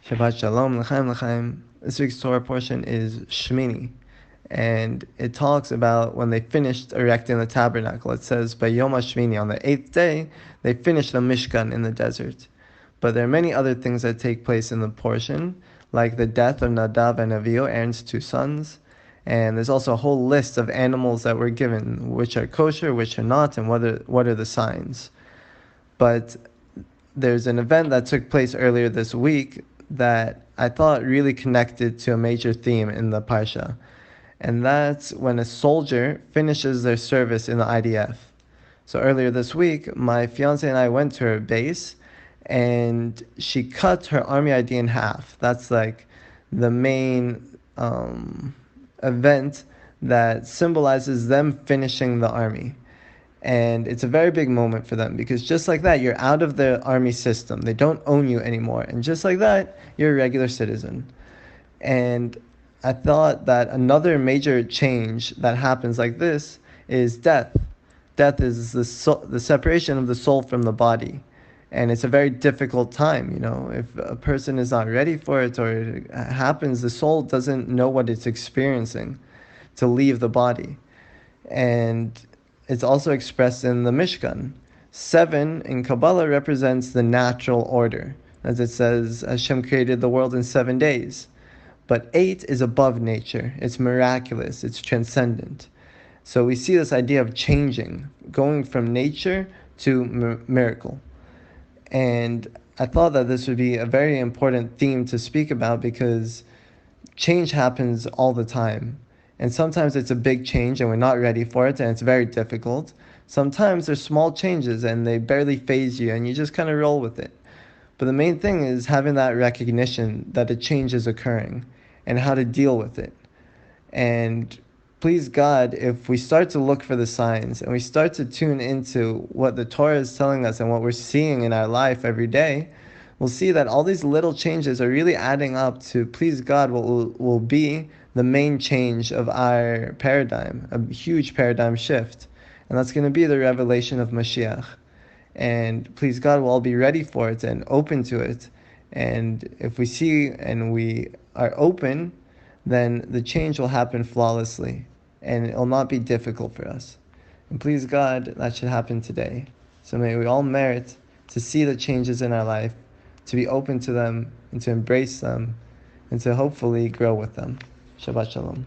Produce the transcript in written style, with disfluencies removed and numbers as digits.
Shabbat Shalom, L'chaim, L'chaim. This week's Torah portion is Shmini, and it talks about when they finished erecting the tabernacle. It says, by Yom HaShmini, on the 8th day, they finished the Mishkan in the desert. But there are many other things that take place in the portion, like the death of Nadav and Avihu, Aaron's two sons, and there's also a whole list of animals that were given, which are kosher, which are not, and what are the signs. But there's an event that took place earlier this week that I thought really connected to a major theme in the Parsha. And that's when a soldier finishes their service in the IDF. So earlier this week, my fiance and I went to her base, and she cut her Army ID in half. That's like the main event that symbolizes them finishing the army. And it's a very big moment for them because just like that, you're out of the army system. They don't own you anymore. And just like that, you're a regular citizen. And I thought that another major change that happens like this is death. Death is the separation of the soul from the body. And it's a very difficult time, If a person is not ready for it or it happens, the soul doesn't know what it's experiencing to leave the body. And it's also expressed in the Mishkan. 7 in Kabbalah represents the natural order. As it says, Hashem created the world in 7 days. But 8 is above nature. It's miraculous. It's transcendent. So we see this idea of changing, going from nature to miracle. And I thought that this would be a very important theme to speak about because change happens all the time. And sometimes it's a big change and we're not ready for it and it's very difficult. Sometimes there's small changes and they barely faze you and you just kind of roll with it. But the main thing is having that recognition that a change is occurring and how to deal with it. And please God, if we start to look for the signs and we start to tune into what the Torah is telling us and what we're seeing in our life every day, we'll see that all these little changes are really adding up to, please God, what will be the main change of our paradigm, a huge paradigm shift. And that's going to be the revelation of Mashiach. And please God, we'll all be ready for it and open to it. And if we see and we are open, then the change will happen flawlessly. And it will not be difficult for us. And please God, that should happen today. So may we all merit to see the changes in our life, to be open to them, and to embrace them, and to hopefully grow with them. Shabbat Shalom.